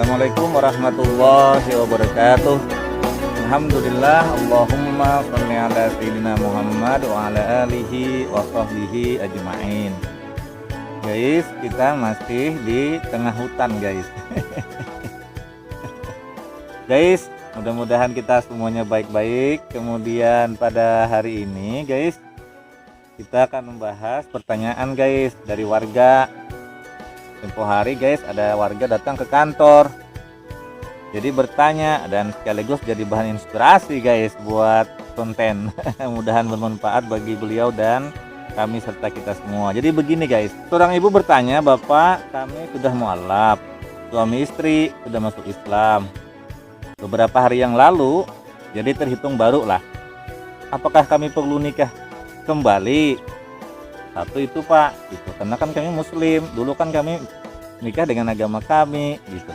Assalamualaikum warahmatullahi wabarakatuh. Alhamdulillah, Allahumma sholli ala sayyidina Muhammad wa ala alihi wa sahbihi ajma'in. Guys, kita masih di tengah hutan guys. Guys, mudah-mudahan kita semuanya baik-baik. Kemudian pada hari ini guys, kita akan membahas pertanyaan guys dari warga. Tempo hari guys, ada warga datang ke kantor, jadi bertanya dan sekaligus jadi bahan inspirasi guys buat konten. Mudahan bermanfaat bagi beliau dan kami serta kita semua. Jadi begini guys, seorang ibu bertanya, "Bapak, kami sudah mualaf, suami istri sudah masuk Islam beberapa hari yang lalu, jadi terhitung baru lah. Apakah kami perlu nikah kembali?" Satu itu Pak, gitu. Karena kan kami muslim, dulu kan kami nikah dengan agama kami, gitu.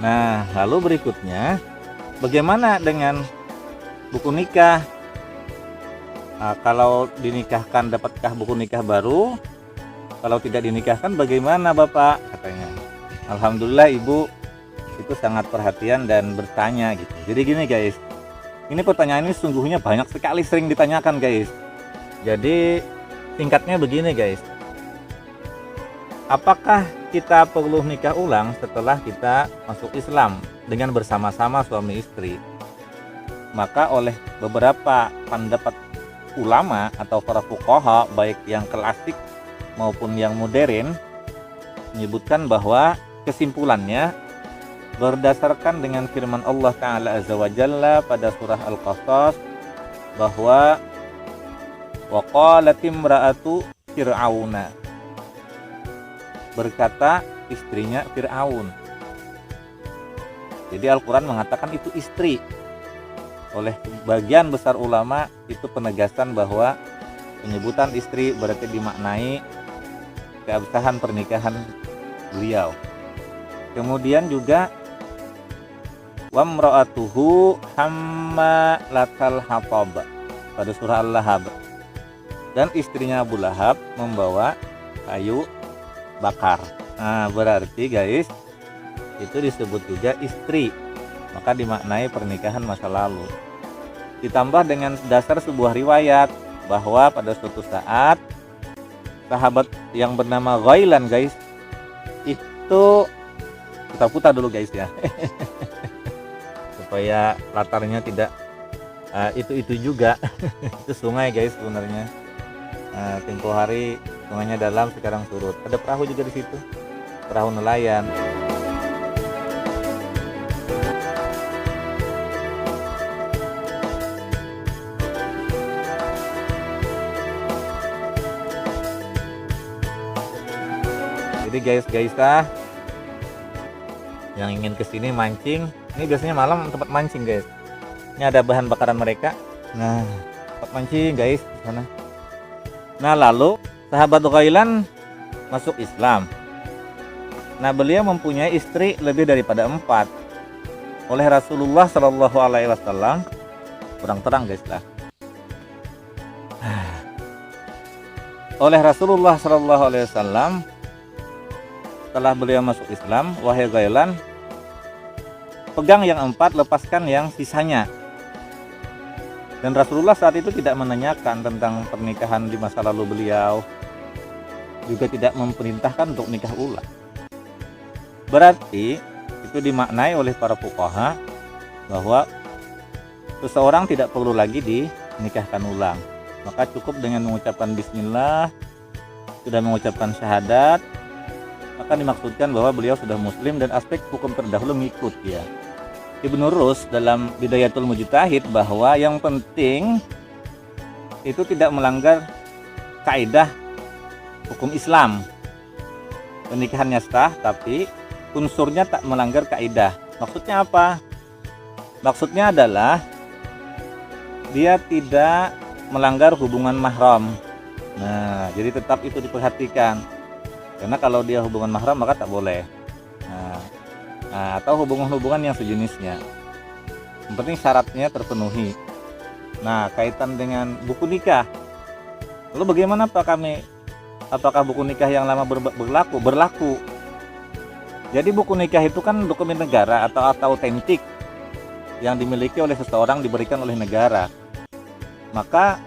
Nah, lalu berikutnya, bagaimana dengan buku nikah? Nah, kalau dinikahkan dapatkah buku nikah baru? Kalau tidak dinikahkan bagaimana Bapak? Katanya. Alhamdulillah Ibu itu sangat perhatian dan bertanya gitu. Jadi gini guys, ini pertanyaan ini sungguhnya banyak sekali, sering ditanyakan guys. Jadi singkatnya begini guys, apakah kita perlu nikah ulang setelah kita masuk Islam dengan bersama-sama suami istri? Maka oleh beberapa pendapat ulama atau para fuqaha, baik yang klasik maupun yang modern, menyebutkan bahwa kesimpulannya berdasarkan dengan firman Allah Ta'ala Azza wa Jalla pada surah Al-Qasas, bahwa wa qalat imra'atu fir'auna, berkata istrinya Fir'aun. Jadi Al-Quran mengatakan itu istri. Oleh bagian besar ulama itu penegasan bahwa penyebutan istri berarti dimaknai keabsahan pernikahan beliau. Kemudian juga wa imra'atuhu hammalatal hatab pada surah Al-Lahab, dan istrinya Abu Lahab membawa kayu bakar. Nah, berarti guys, itu disebut juga istri, maka dimaknai pernikahan masa lalu. Ditambah dengan dasar sebuah riwayat bahwa pada suatu saat sahabat yang bernama Ghailan guys, itu kita putar dulu guys ya. Supaya latarnya tidak itu juga. Itu sungai guys sebenarnya. Tempo hari sungainya dalam, sekarang surut. Ada perahu juga di situ, perahu nelayan. Jadi guys yang ingin kesini mancing, ini biasanya malam tempat mancing guys. Ini ada bahan bakaran mereka. Nah, tempat mancing guys di sana. Nah, lalu sahabat Ghailan masuk Islam. Nah, beliau mempunyai istri lebih daripada 4. Oleh Rasulullah Shallallahu Alaihi Wasallam, kurang terang guys lah. Oleh Rasulullah Shallallahu Alaihi Wasallam, setelah beliau masuk Islam, wahai Ghailan, pegang yang 4, lepaskan yang sisanya. Dan Rasulullah saat itu tidak menanyakan tentang pernikahan di masa lalu beliau, juga tidak memerintahkan untuk nikah ulang. Berarti itu dimaknai oleh para fuqaha bahwa seseorang tidak perlu lagi dinikahkan ulang, maka cukup dengan mengucapkan bismillah, sudah mengucapkan syahadat, maka dimaksudkan bahwa beliau sudah muslim dan aspek hukum terdahulu mengikut ya. Ibnu Rus dalam Bidayatul Mujtahid bahwa yang penting itu tidak melanggar kaidah hukum Islam. Pernikahannya sah tapi unsurnya tak melanggar kaidah. Maksudnya apa? Maksudnya adalah dia tidak melanggar hubungan mahram. Nah, jadi tetap itu diperhatikan. Karena kalau dia hubungan mahram maka tak boleh. Atau hubungan-hubungan yang sejenisnya. Yang penting syaratnya terpenuhi. Nah, kaitan dengan buku nikah. Lalu bagaimana Pak kami? Apakah buku nikah yang lama berlaku? Berlaku. Jadi buku nikah itu kan dokumen negara atau otentik yang dimiliki oleh seseorang, diberikan oleh negara. Maka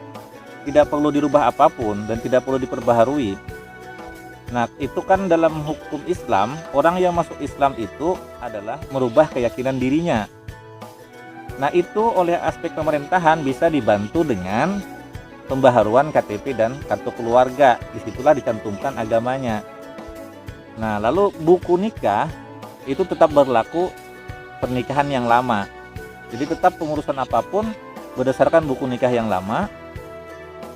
tidak perlu dirubah apapun dan tidak perlu diperbaharui. Nah, itu kan dalam hukum Islam, orang yang masuk Islam itu adalah merubah keyakinan dirinya. Nah, itu oleh aspek pemerintahan bisa dibantu dengan pembaharuan KTP dan kartu keluarga. Disitulah dicantumkan agamanya. Nah, lalu buku nikah itu tetap berlaku pernikahan yang lama. Jadi tetap pengurusan apapun berdasarkan buku nikah yang lama,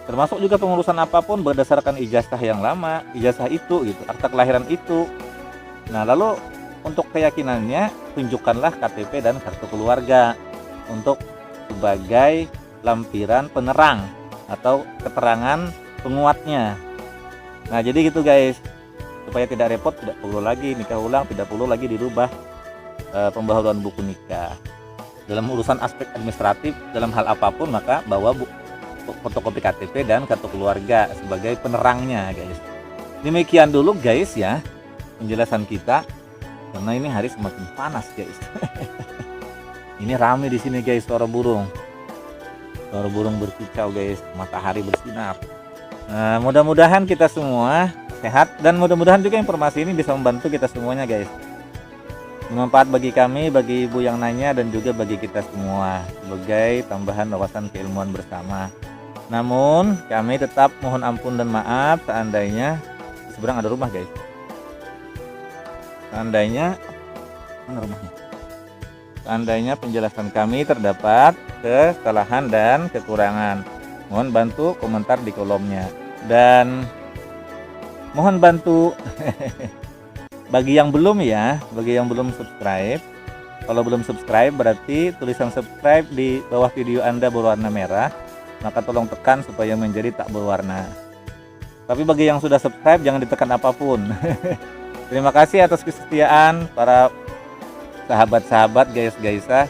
termasuk juga pengurusan apapun berdasarkan ijazah yang lama, ijazah itu gitu, akta kelahiran itu. Nah, lalu untuk keyakinannya tunjukkanlah KTP dan kartu keluarga untuk sebagai lampiran penerang atau keterangan penguatnya. Nah, jadi gitu guys, supaya tidak repot, tidak perlu lagi nikah ulang, tidak perlu lagi dirubah pembaharuan buku nikah. Dalam urusan aspek administratif dalam hal apapun, maka bawa fotokopi KTP dan kartu keluarga sebagai penerangnya guys. Demikian dulu guys ya penjelasan kita, karena ini hari semakin panas guys. Ini rame di sini guys, suara burung berkicau guys, matahari bersinar. Nah, mudah-mudahan kita semua sehat dan mudah-mudahan juga informasi ini bisa membantu kita semuanya guys. Bermanfaat bagi kami, bagi ibu yang nanya, dan juga bagi kita semua sebagai tambahan wawasan keilmuan bersama. Namun kami tetap mohon ampun dan maaf seandainya seberang ada rumah guys. Seandainya penjelasan kami terdapat kesalahan dan kekurangan, mohon bantu komentar di kolomnya. Dan mohon bantu bagi yang belum subscribe. Kalau belum subscribe berarti tulisan subscribe di bawah video Anda berwarna merah, maka tolong tekan supaya menjadi tak berwarna. Tapi bagi yang sudah subscribe jangan ditekan apapun. Terima kasih atas kesetiaan para sahabat-sahabat guys-guysah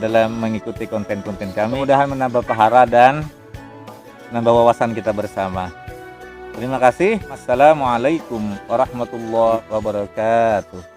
dalam mengikuti konten-konten kami. Mudah-mudahan menambah pahala dan menambah wawasan kita bersama. Terima kasih. Assalamualaikum warahmatullahi wabarakatuh.